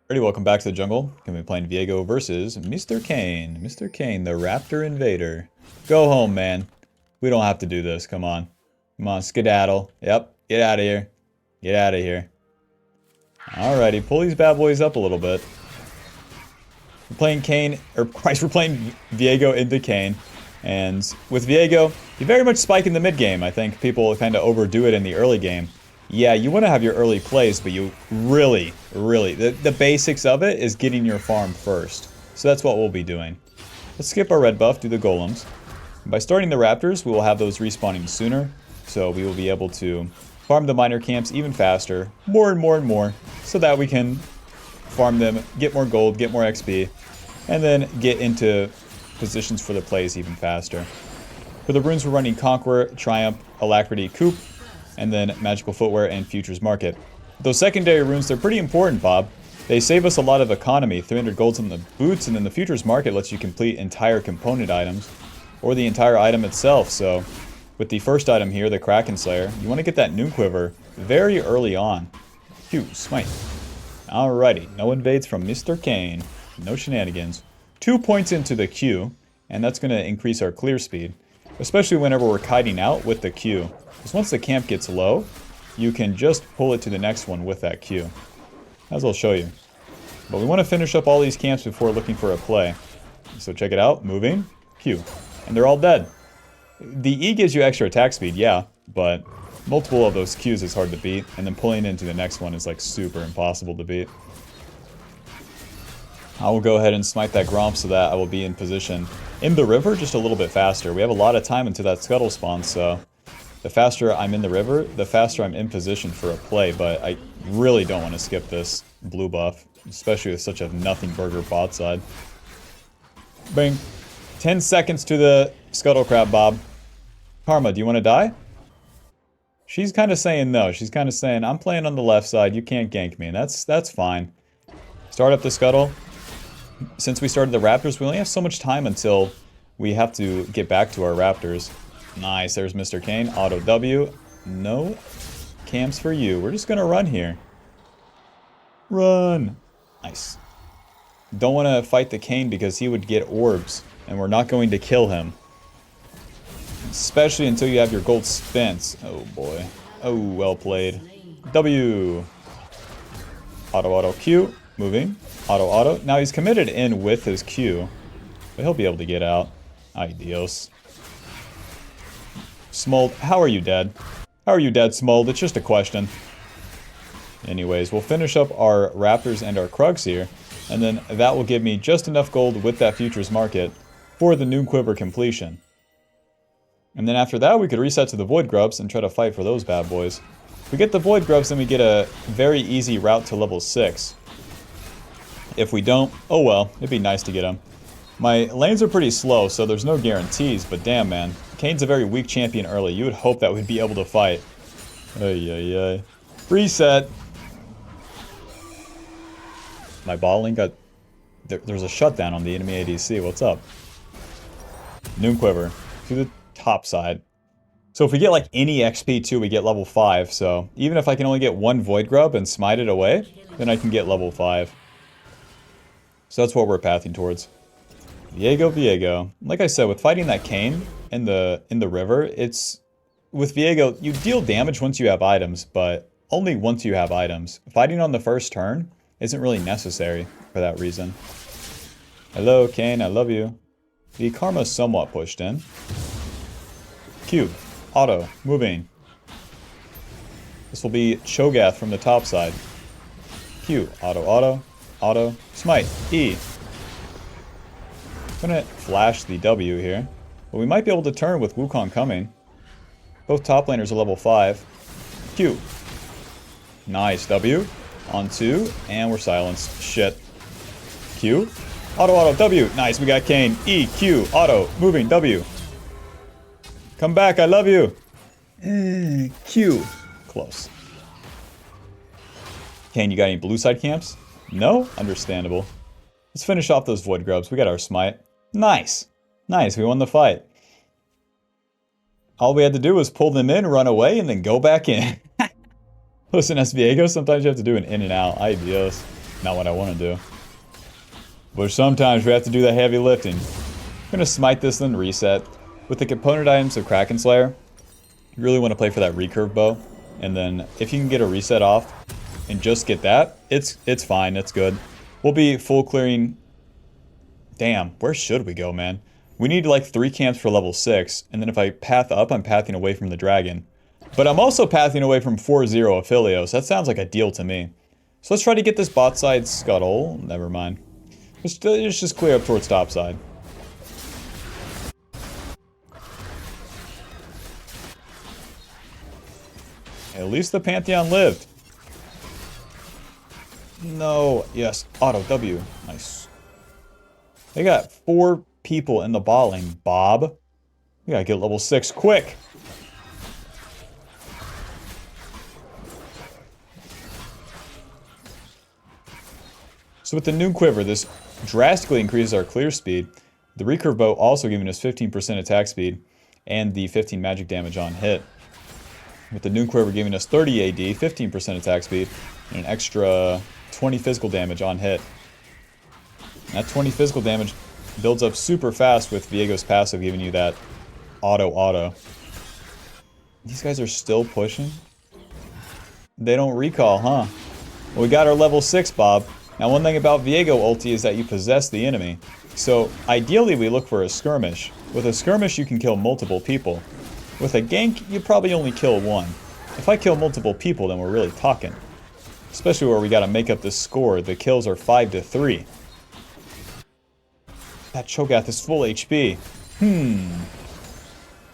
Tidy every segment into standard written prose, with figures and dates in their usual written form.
Alrighty, welcome back to the jungle. Gonna be playing Viego versus Mr. Kane. Mr. Kane, the Raptor Invader. Go home, man. We don't have to do this. Come on. Come on, skedaddle. Yep, get out of here. Get out of here. Alrighty, pull these bad boys up a little bit. We're playing Kane, or Christ, we're playing Viego into Kane. And with Viego, you very much spike in the mid game. I think people kind of overdo it in the early game. Yeah, you want to have your early plays, but you really, the basics of it is getting your farm first. So that's what we'll be doing. Let's skip our red buff, do the golems. And by starting the raptors, we will have those respawning sooner. So we will be able to farm the miner camps even faster, more and more, so that we can farm them, get more gold, get more XP, and then get into positions for the plays even faster. For the runes, we're running Conqueror, Triumph, Alacrity, Coup, and then Magical Footwear and Futures Market. Those secondary runes, they're pretty important, Bob. They save us a lot of economy, 300 golds on the boots, and then the Futures Market lets you complete entire component items, or the entire item itself. So, with the first item here, the Kraken Slayer, you want to get that Noon Quiver very early on. Phew, smite. Alrighty, no invades from Mr. Kane. No shenanigans. 2 points into the Q, and that's going to increase our clear speed, especially whenever we're kiting out with the Q. Because once the camp gets low, you can just pull it to the next one with that Q. As I'll show you. But we want to finish up all these camps before looking for a play. So check it out. Moving. Q. And they're all dead. The E gives you extra attack speed, yeah. But multiple of those Qs is hard to beat. And then pulling into the next one is like super impossible to beat. I will go ahead and smite that Gromp so that I will be in position in the river just a little bit faster. We have a lot of time until that scuttle spawns, so the faster I'm in the river, the faster I'm in position for a play, but I really don't want to skip this blue buff, especially with such a nothing burger bot side. Bang. 10 seconds to the scuttle crab, Bob. Karma, do you want to die? She's kind of saying no. She's kind of saying, I'm playing on the left side, you can't gank me, and that's fine. Start up the scuttle. Since we started the raptors, we only have so much time until we have to get back to our raptors. Nice, there's Mr. Kane. Auto W. No camps for you. We're just gonna run here. Run. Nice. Don't want to fight the Kane because he would get orbs, and we're not going to kill him. Especially until you have your gold spent. Oh boy. Oh, well played. W. Auto Q. Moving. Auto. Now he's committed in with his Q, but he'll be able to get out. Ay Dios. Smold, how are you dead? How are you dead, Smold? It's just a question. Anyways, we'll finish up our Raptors and our Krugs here, and then that will give me just enough gold with that Futures Market for the Noon Quiver completion. And then after that, we could reset to the Void Grubs and try to fight for those bad boys. If we get the Void Grubs, then we get a very easy route to level 6. If we don't, oh well, it'd be nice to get them. My lanes are pretty slow, so there's no guarantees, but damn, man. Kane's a very weak champion early. You would hope that we'd be able to fight. Ay. Reset. My ball lane got... There's a shutdown on the enemy ADC. What's up? Noon Quiver. To the top side. So if we get like any XP too, we get level 5. So even if I can only get one Void Grub and smite it away, then I can get level 5. So that's what we're pathing towards. Viego. Like I said, with fighting that Kane in the river, it's... With Viego, you deal damage once you have items, but only once you have items. Fighting on the first turn isn't really necessary for that reason. Hello, Kane, I love you. The Karma's somewhat pushed in. Q. Auto. Moving. This will be Cho'Gath from the top side. Q. Auto. Smite. E. I'm gonna flash the W here. But we might be able to turn with Wukong coming. Both top laners are level 5. Q. Nice. W. On 2. And we're silenced. Shit. Q. Auto. W. Nice. We got Kane. E. Q. Auto. Moving. W. Come back. I love you. Q. Close. Kane, you got any blue side camps? No? Understandable. Let's finish off those Void Grubs. We got our smite. Nice. Nice, we won the fight. All we had to do was pull them in, run away, and then go back in. Listen, as Viego, sometimes you have to do an in and out. Ay Dios. not what I want to do. But sometimes we have to do the heavy lifting. I'm going to smite this and reset. With the component items of Kraken Slayer, you really want to play for that recurve bow. And then if you can get a reset off and just get that, it's fine, it's good. We'll be full clearing. Damn, where should we go, man? We need like 3 camps for level 6, and then if I path up, I'm pathing away from the dragon. But I'm also pathing away from 4-0 Aphelios. That sounds like a deal to me. So let's try to get this bot side scuttle. Never mind. Let's just clear up towards top side. At least the Pantheon lived. No. Yes. Auto W. Nice. They got 4 people in the bot lane. Bob. We gotta get level 6 quick. So with the new quiver, this drastically increases our clear speed. The recurve bow also giving us 15% attack speed and the 15 magic damage on hit. With the new quiver giving us 30 AD, 15% attack speed, and an extra 20 physical damage on hit. And that 20 physical damage builds up super fast with Viego's passive giving you that auto. These guys are still pushing? They don't recall, huh? Well, we got our level 6, Bob. Now, one thing about Viego ulti is that you possess the enemy. So, ideally, we look for a skirmish. With a skirmish, you can kill multiple people. With a gank, you probably only kill 1. If I kill multiple people, then we're really talking. Especially where we gotta make up this score. The kills are 5-3. That Cho'Gath is full HP.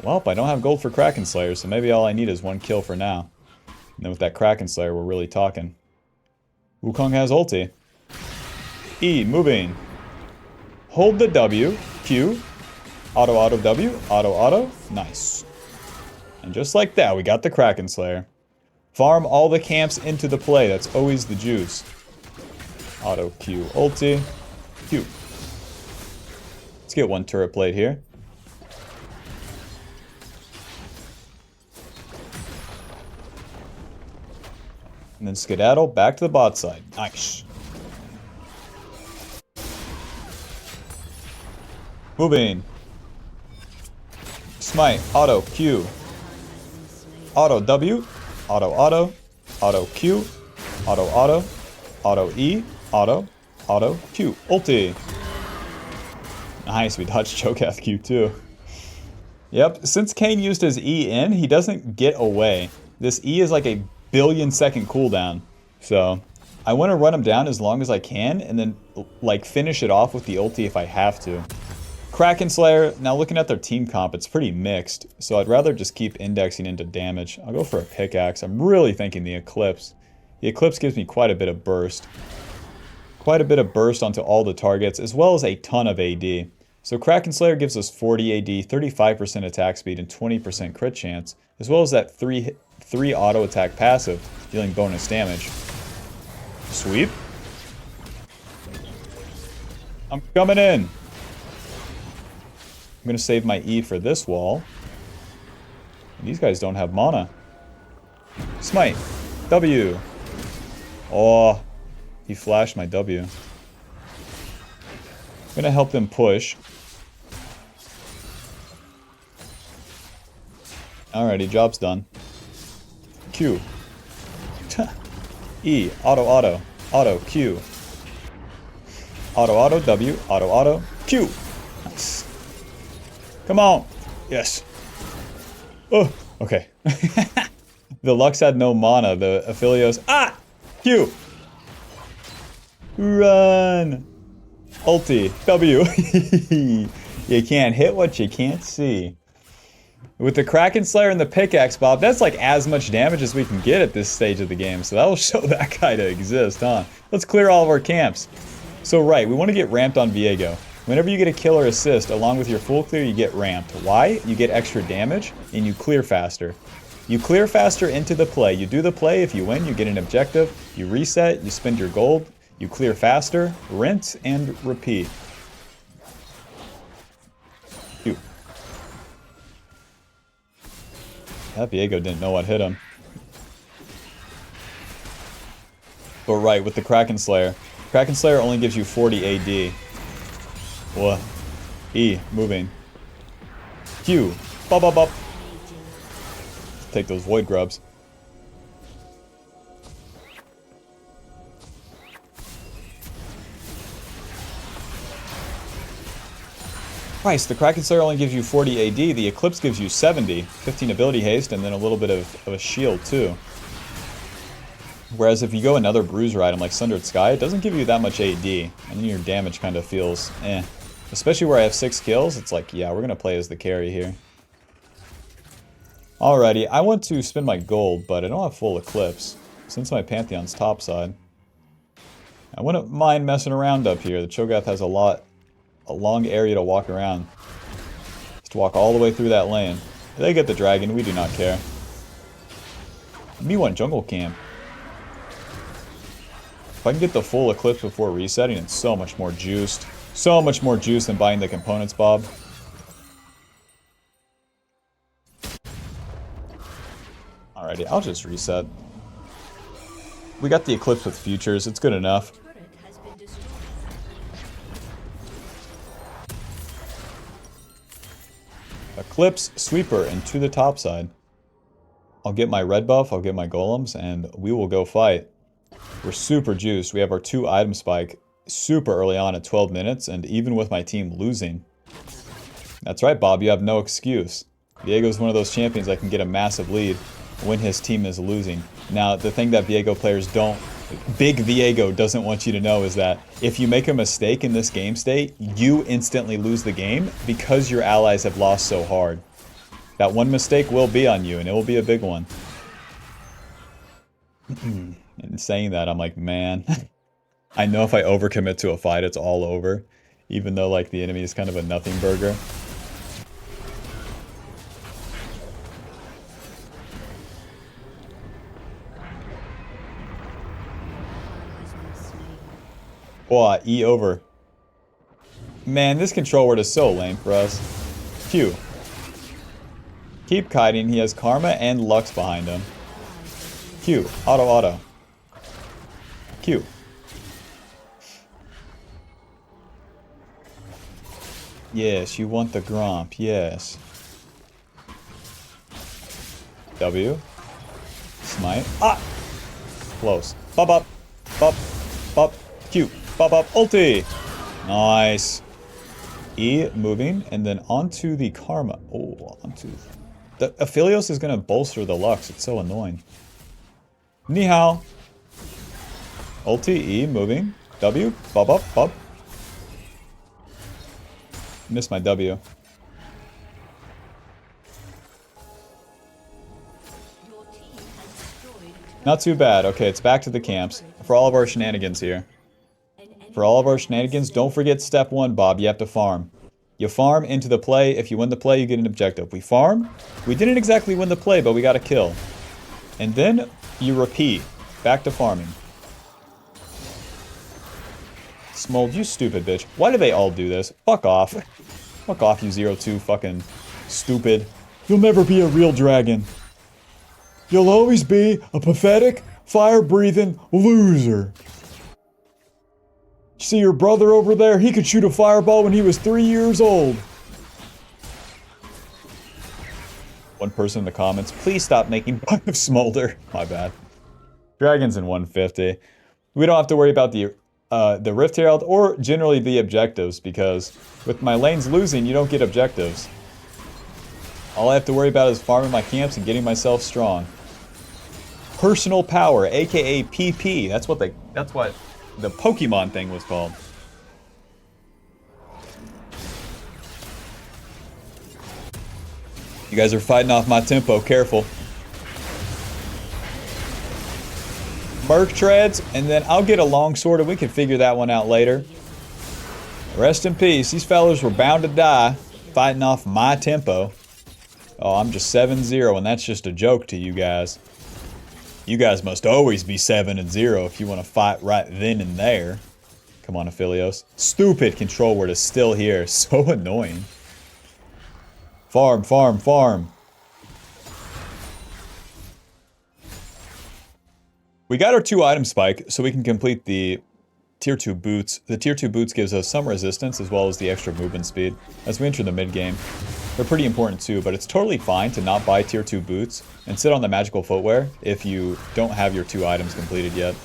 Well, I don't have gold for Kraken Slayer, so maybe all I need is 1 kill for now. And then with that Kraken Slayer, we're really talking. Wukong has ulti. E, moving. Hold the W, Q, auto W, auto, nice. And just like that, we got the Kraken Slayer. Farm all the camps into the play, that's always the juice. Auto Q, ulti, Q. Let's get 1 turret plate here. And then skedaddle back to the bot side. Nice. Moving. Smite. Auto Q. Auto W. Auto Q. Auto E. Auto Q. Ulti. Nice, we dodged Cho'Gath Q too. Yep, since Kayn used his E in, he doesn't get away. This E is like a 1,000,000,000 cooldown. So, I want to run him down as long as I can, and then, like, finish it off with the ulti if I have to. Kraken Slayer, now looking at their team comp, it's pretty mixed. So I'd rather just keep indexing into damage. I'll go for a pickaxe. I'm really thinking the Eclipse. The Eclipse gives me quite a bit of burst. Quite a bit of burst onto all the targets, as well as a ton of AD. So Kraken Slayer gives us 40 AD, 35% attack speed, and 20% crit chance, as well as that 3 auto attack passive, dealing bonus damage. Sweep. I'm coming in. I'm going to save my E for this wall. These guys don't have mana. Smite. W. Oh, he flashed my W. I'm going to help them push. Alrighty, job's done. Q. E. Auto Q. Auto W. Auto Q. Nice. Come on. Yes. Oh, okay. The Lux had no mana. The Aphelios. Ah! Q. Run. Ulti. W. You can't hit what you can't see. With the Kraken Slayer and the pickaxe, Bob, that's like as much damage as we can get at this stage of the game. So that'll show that guy to exist, huh? Let's clear all of our camps. So right, we want to get ramped on Viego. Whenever you get a kill or assist, along with your full clear, you get ramped. Why? You get extra damage, and you clear faster. You clear faster into the play. You do the play, if you win, you get an objective. You reset, you spend your gold, you clear faster, rinse, and repeat. Phew. That Viego didn't know what hit him. But right, with the Kraken Slayer, Kraken Slayer only gives you 40 AD. What? E, moving. Q, bop bop bop. Take those void grubs. Christ, the Kraken Slayer only gives you 40 AD, the Eclipse gives you 70, 15 ability haste, and then a little bit of a shield too. Whereas if you go another bruiser item like Sundered Sky, it doesn't give you that much AD, and then your damage kind of feels eh. Especially where I have 6 kills, it's like, yeah, we're gonna play as the carry here. Alrighty, I want to spend my gold, but I don't have full Eclipse, since my Pantheon's topside. I wouldn't mind messing around up here. The Cho'Gath has a long area to walk around. Just walk all the way through that lane. They get the dragon, we do not care. Me1 jungle camp. If I can get the full Eclipse before resetting, it's so much more juiced. So much more juice than buying the components, Bob. Alrighty, I'll just reset. We got the Eclipse with futures, it's good enough. Eclipse, Sweeper, and to the top side. I'll get my red buff, I'll get my golems, and we will go fight. We're super juiced. We have our 2 item spike super early on at 12 minutes, and even with my team losing. That's right, Bob, you have no excuse. Viego's one of those champions that can get a massive lead when his team is losing. Now, the thing that Viego players Big Viego doesn't want you to know is that if you make a mistake in this game state, you instantly lose the game because your allies have lost so hard. That one mistake will be on you, and it will be a big one. And saying that, I'm like, man, I know if I overcommit to a fight, it's all over. Even though, like, the enemy is kind of a nothing burger. Oh, E over. Man, this control word is so lame for us. Q. Keep kiting, he has Karma and Lux behind him. Q. Auto. Q. Yes, you want the Gromp, yes. W. Smite. Ah! Close. Bop, bop. Bop. Bop. Q. Bop, bop. Ulti! Nice. E, moving, and then onto the Karma. Oh, onto... The Aphelios is gonna bolster the Lux, it's so annoying. Ni hao. Ulti, E, moving. W, bop, bop, bop. Missed my W. Not too bad. Okay, it's back to the camps. For all of our shenanigans here. For all of our shenanigans, don't forget step 1, Bob. You have to farm. You farm into the play. If you win the play, you get an objective. We farm. We didn't exactly win the play, but we got a kill. And then you repeat. Back to farming. Smold, you stupid bitch. Why do they all do this? Fuck off. Fuck off, you 0-2 fucking stupid. You'll never be a real dragon. You'll always be a pathetic, fire-breathing loser. You see your brother over there? He could shoot a fireball when he was 3 years old. One person in the comments, please stop making fun of Smolder. My bad. Dragons in 150. We don't have to worry about the Rift Herald or generally the objectives because with my lanes losing, you don't get objectives. All I have to worry about is farming my camps and getting myself strong. Personal power, aka PP. That's what the Pokemon thing was called. You guys are fighting off my tempo, careful. Merc treads, and then I'll get a longsword and we can figure that one out later. Rest in peace. These fellas were bound to die fighting off my tempo. Oh, I'm just 7-0 and that's just a joke to you guys. You guys must always be 7-0 if you want to fight right then and there. Come on, Aphelios. Stupid control word is still here. So annoying. Farm, farm, farm. We got our 2 item spike, so we can complete the Tier 2 boots. The Tier 2 boots gives us some resistance as well as the extra movement speed as we enter the mid game. They're pretty important too, but it's totally fine to not buy Tier 2 boots and sit on the magical footwear if you don't have your 2 items completed yet.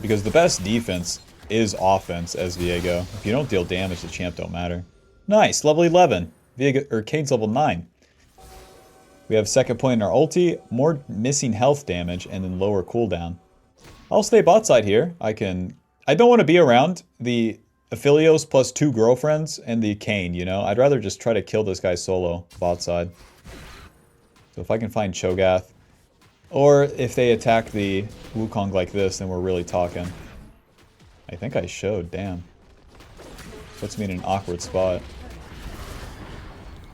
Because the best defense is offense as Viego. If you don't deal damage, the champ don't matter. Nice, level 11. Kane's level 9. We have second point in our ulti, more missing health damage, and then lower cooldown. I'll stay bot side here. I don't want to be around the Aphelios plus 2 girlfriends and the Kane, you know? I'd rather just try to kill this guy solo, bot side. So if I can find Cho'Gath, or if they attack the Wukong like this, then we're really talking. I think I showed, damn. Puts me in an awkward spot.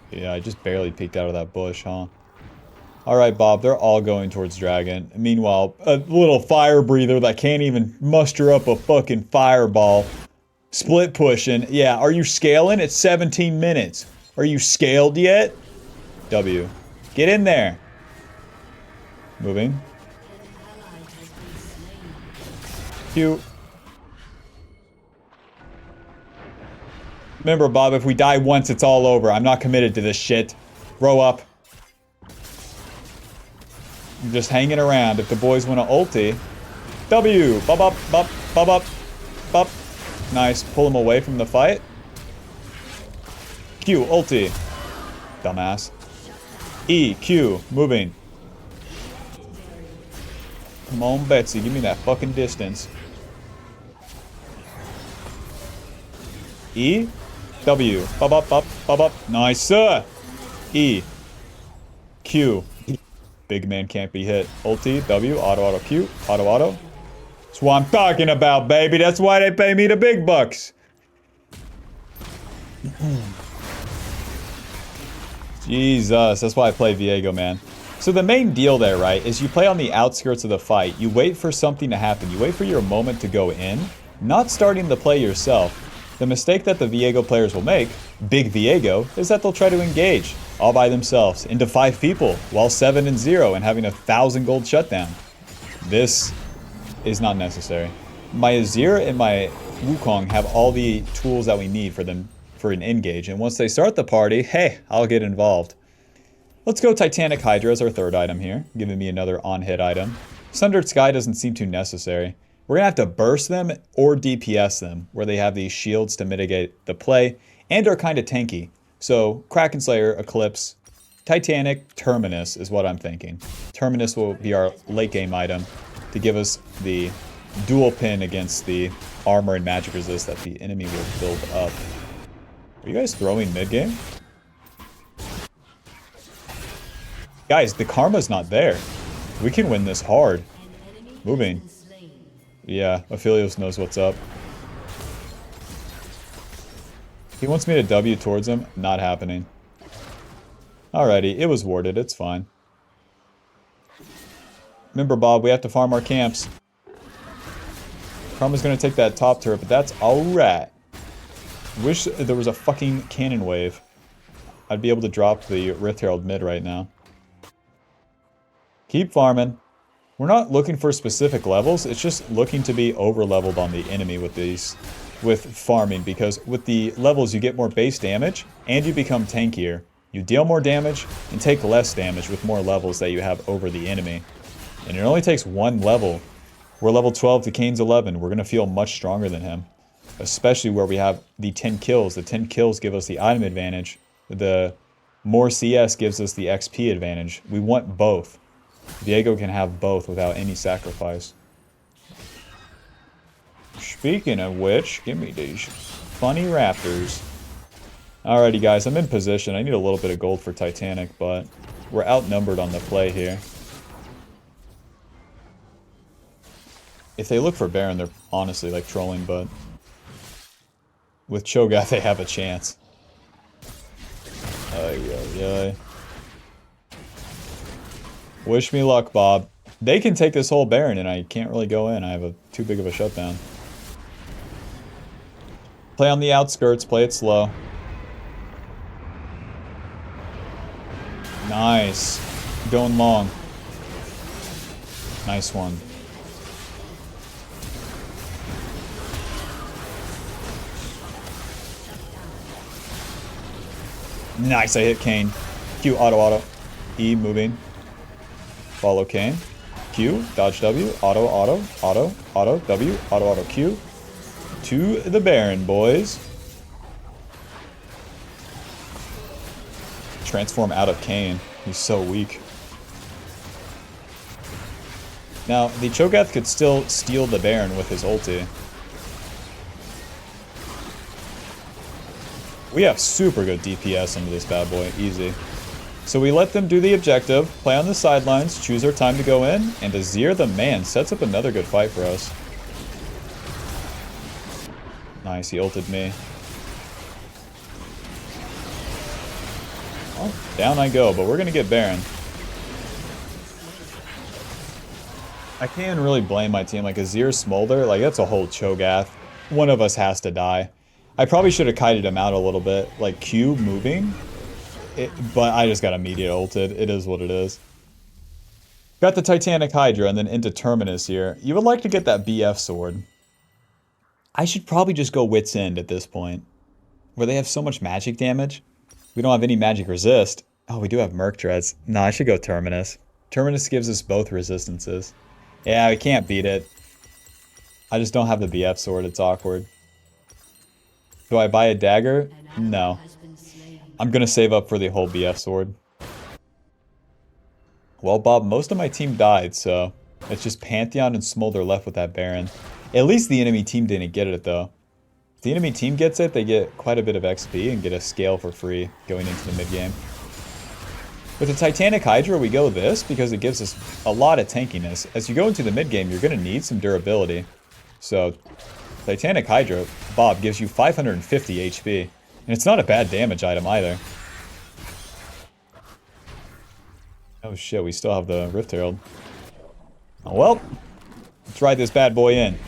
Yeah, I just barely peeked out of that bush, huh? Alright, Bob, they're all going towards Dragon. Meanwhile, a little fire breather that can't even muster up a fucking fireball. Split pushing. Yeah, are you scaling? It's 17 minutes. Are you scaled yet? W. Get in there. Moving. Q. Remember, Bob, if we die once, it's all over. I'm not committed to this shit. Grow up. I'm just hanging around. If the boys want to ulti. W. Bop, bop, bop, bop, bop, bop. Nice. Pull him away from the fight. Q. Ulti. Dumbass. E. Q. Moving. Come on, Betsy. Give me that fucking distance. E. W. Bop, bop, bop, bop, bop. Nice, sir. E. Q. Big man can't be hit. Ulti. W. Auto, auto, Q. Auto, auto. That's what I'm talking about, baby. That's why they pay me the big bucks. Jesus. That's why I play Viego, man. So the main deal there, right, is you play on the outskirts of the fight. You wait for something to happen. You wait for your moment to go in, not starting the play yourself. The mistake that the Viego players will make, big Viego, is that they'll try to engage all by themselves into 5 people while 7 and 0 and having 1,000 gold shutdown. This is not necessary. My Azir and my Wukong have all the tools that we need for them for an engage, and once they start the party, hey, I'll get involved. Let's go Titanic Hydra as our 3rd item here, giving me another on-hit item. Sundered Sky doesn't seem too necessary. We're going to have to burst them or DPS them, where they have these shields to mitigate the play, and are kind of tanky. So, Kraken Slayer, Eclipse, Titanic, Terminus is what I'm thinking. Terminus will be our late game item to give us the dual pin against the armor and magic resist that the enemy will build up. Are you guys throwing mid-game? Guys, the karma's not there. We can win this hard. Moving. Yeah, Aphelios knows what's up. He wants me to W towards him. Not happening. Alrighty, it was warded. It's fine. Remember, Bob, we have to farm our camps. Karma's gonna take that top turret, but that's alright. Wish there was a fucking cannon wave. I'd be able to drop the Rift Herald mid right now. Keep farming. We're not looking for specific levels, it's just looking to be over-leveled on the enemy with farming, because with the levels you get more base damage, and you become tankier. You deal more damage, and take less damage with more levels that you have over the enemy. And it only takes 1 level. We're level 12 to Kane's 11, we're going to feel much stronger than him. Especially where we have the 10 kills. The 10 kills give us the item advantage. The more CS gives us the XP advantage. We want both. Viego can have both without any sacrifice. Speaking of which, give me these funny raptors. Alrighty guys, I'm in position. I need a little bit of gold for Titanic, but we're outnumbered on the play here. If they look for Baron, they're honestly like trolling, but with Cho'Gath they have a chance. Ay, ay, ay. Wish me luck, Bob. They can take this whole Baron and I can't really go in. I have too big of a shutdown. Play on the outskirts, play it slow. Nice. Going long. Nice one. Nice, I hit Kane. Q, auto. E, moving. Follow Kane. Q, dodge W, auto, W, auto, Q. To the Baron, boys. Transform out of Kane. He's so weak. Now, the Cho'Gath could still steal the Baron with his ulti. We have super good DPS into this bad boy. Easy. So we let them do the objective, play on the sidelines, choose our time to go in, and Azir the man sets up another good fight for us. Nice, he ulted me. Well, down I go, but we're gonna get Baron. I can't really blame my team. Like, Azir Smolder, like, that's a whole Cho'Gath. One of us has to die. I probably should have kited him out a little bit. Like, Q moving. But I just got immediate ulted. It is what it is. Got the Titanic Hydra and then into Terminus here. You would like to get that BF sword. I should probably just go Wit's End at this point. Where they have so much magic damage. We don't have any magic resist. Oh, we do have Merc Dreads. No, I should go Terminus. Terminus gives us both resistances. Yeah, we can't beat it. I just don't have the BF sword. It's awkward. Do I buy a dagger? No. I'm gonna save up for the whole BF sword. Well, Bob, most of my team died, so it's just Pantheon and Smolder left with that Baron. At least the enemy team didn't get it, though. If the enemy team gets it, they get quite a bit of XP and get a scale for free going into the mid-game. With the Titanic Hydra, we go this because it gives us a lot of tankiness. As you go into the mid-game, you're gonna need some durability. So, Titanic Hydra, Bob, gives you 550 HP. And it's not a bad damage item either. Oh shit, we still have the Rift Herald. Oh well, let's ride this bad boy in.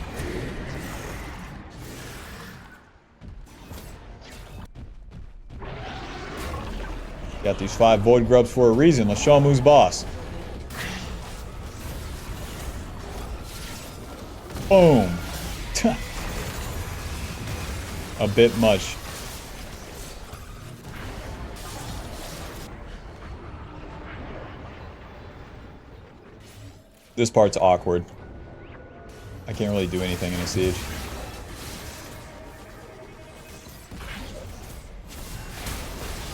Got these 5 Void Grubs for a reason. Let's show him who's boss. Boom. A bit much. This part's awkward. I can't really do anything in a siege.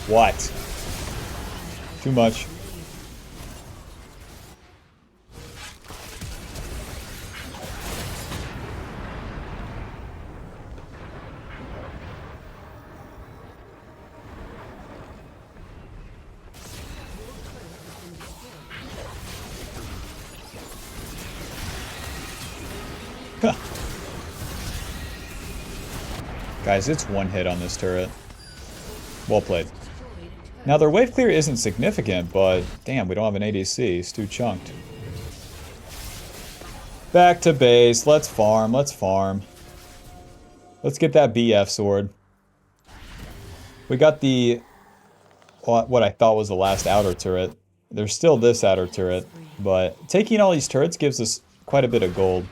What? Too much. Guys, it's one hit on this turret. Well played. Now, their wave clear isn't significant, but damn, we don't have an ADC. It's too chunked. Back to base. Let's farm. Let's farm. Let's get that BF sword. We got the... what I thought was the last outer turret. There's still this outer turret, but taking all these turrets gives us quite a bit of gold.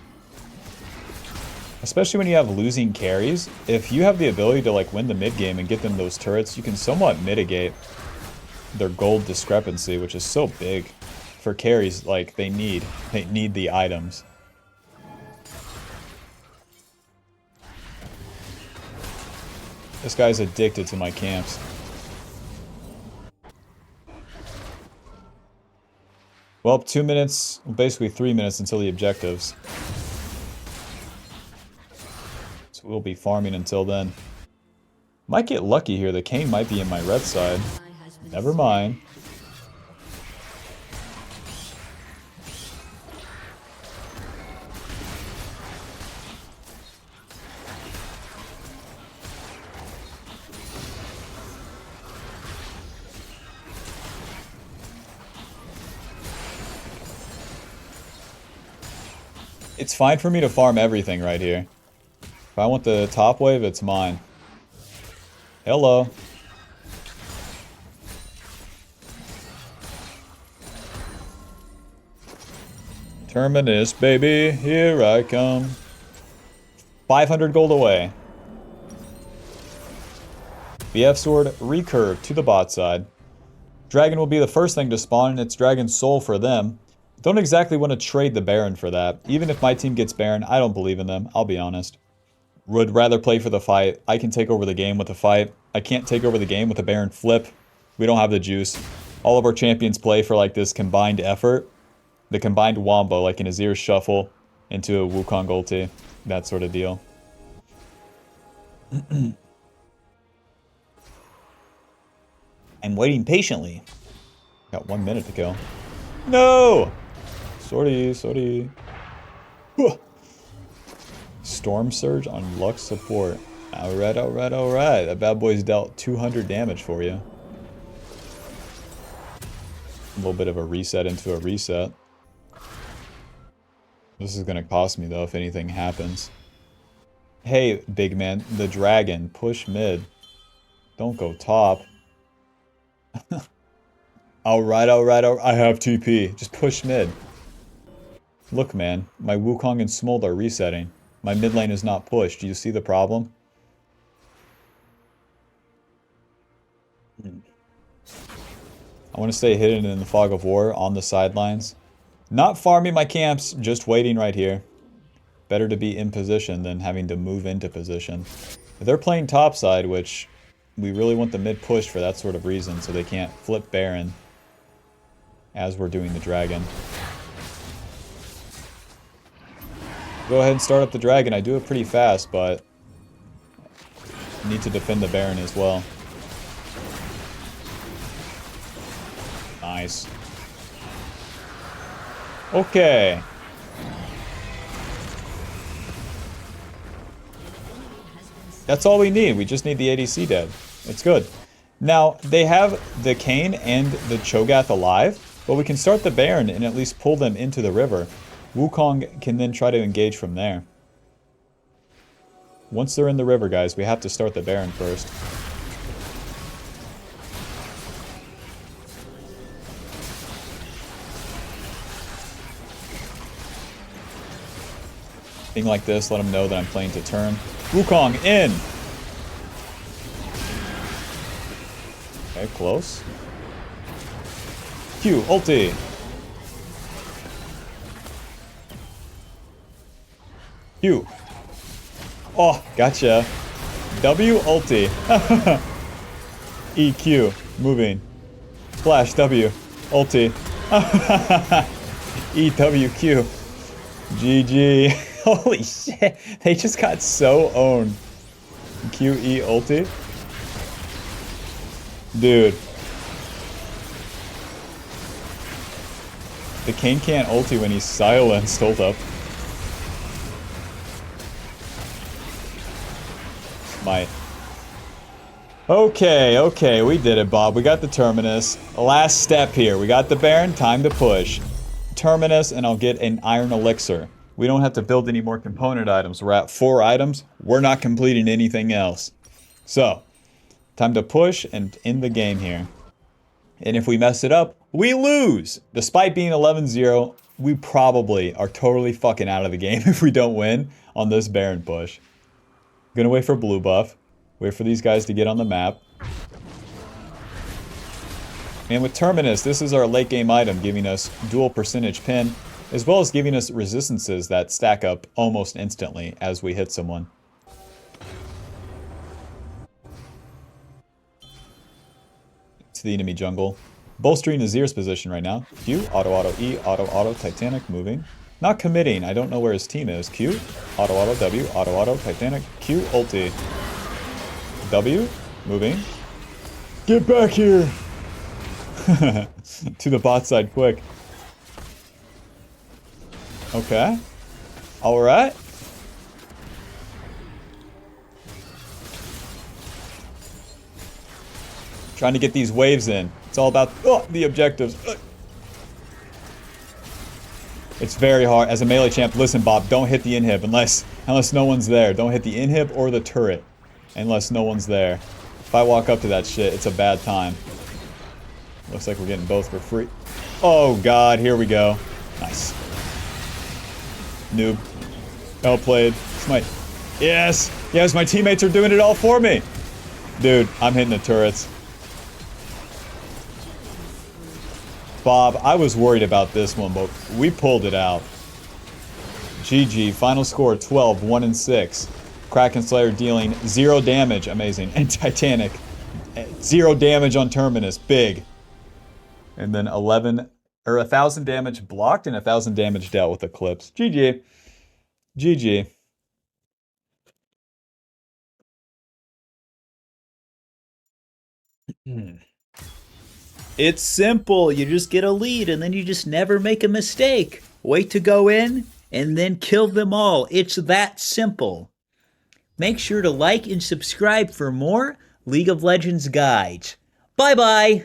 Especially when you have losing carries. If you have the ability to like win the mid game and get them those turrets, you can somewhat mitigate their gold discrepancy, which is so big for carries. Like they need the items. This guy's addicted to my camps. Well, 2 minutes, basically 3 minutes until the objectives. So we'll be farming until then. Might get lucky here. The Kane might be in my red side. Never mind. It's fine for me to farm everything right here. If I want the top wave, it's mine. Hello. Terminus, baby, here I come. 500 gold away. BF Sword, recurve to the bot side. Dragon will be the first thing to spawn, and it's Dragon Soul for them. Don't exactly want to trade the Baron for that. Even if my team gets Baron, I don't believe in them, I'll be honest. Would rather play for the fight. I can take over the game with the fight. I can't take over the game with a Baron flip. We don't have the juice. All of our champions play for like this combined effort. The combined wombo, like an Azir shuffle into a Wukong ulti. That sort of deal. I'm waiting patiently. Got 1 minute to go. No! Sorry. Storm Surge on Lux support. Alright. That bad boy's dealt 200 damage for you. A little bit of a reset into a reset. This is gonna cost me though if anything happens. Hey, big man, the dragon, push mid. Don't go top. Alright. I have TP. Just push mid. Look, man, my Wukong and Smold are resetting. My mid lane is not pushed. Do you see the problem? I want to stay hidden in the fog of war on the sidelines. Not farming my camps, just waiting right here. Better to be in position than having to move into position. If they're playing topside, which we really want the mid push for that sort of reason, so they can't flip Baron as we're doing the dragon. Go ahead and start up the dragon. I do it pretty fast, but I need to defend the Baron as well. Nice. Okay. That's all we need. We just need the ADC dead. It's good. Now, they have the Kayn and the Cho'Gath alive, but we can start the Baron and at least pull them into the river. Wukong can then try to engage from there. Once they're in the river, guys, we have to start the Baron first. Thing like this, let them know that I'm playing to turn. Wukong in! Okay, close. Q, ulti! Q. Oh, gotcha. W, ulti. EQ, moving. Flash, W, ulti. EWQ. GG. Holy shit, they just got so owned. QE ulti. Dude. The Kayn can't ulti when he's silenced. Hold up. Might. Okay, we did it, Bob. We got the Terminus. Last step here. We got the Baron. Time to push. Terminus, and I'll get an Iron Elixir. We don't have to build any more component items. We're at 4 items. We're not completing anything else. So, time to push and end the game here. And if we mess it up, we lose. Despite being 11-0, we probably are totally fucking out of the game if we don't win on this Baron push. Gonna wait for blue buff. Wait for these guys to get on the map. And with Terminus, this is our late game item, giving us dual percentage pin, as well as giving us resistances that stack up almost instantly as we hit someone. To the enemy jungle. Bolstering Azir's position right now. Q, auto, E, auto, Titanic, moving. Not committing, I don't know where his team is. Q, auto, W, auto, Titanic, Q, ulti. W, moving. Get back here! To the bot side quick. Okay. Alright. Trying to get these waves in. It's all about the objectives. It's very hard. As a melee champ, listen, Bob, don't hit the inhib unless no one's there. Don't hit the inhib or the turret unless no one's there. If I walk up to that shit, it's a bad time. Looks like we're getting both for free. Oh, God. Here we go. Nice. Noob. Well played. Yes! Yes, my teammates are doing it all for me! Dude, I'm hitting the turrets. Bob, I was worried about this one, but we pulled it out. GG. Final score 12, 1 and 6. Kraken Slayer dealing 0 damage. Amazing. And Titanic. 0 damage on Terminus. Big. And then 1,000 damage blocked and 1,000 damage dealt with Eclipse. GG. GG. It's simple. You just get a lead and then you just never make a mistake. Wait to go in and then kill them all. It's that simple. Make sure to like and subscribe for more League of Legends guides. Bye-bye.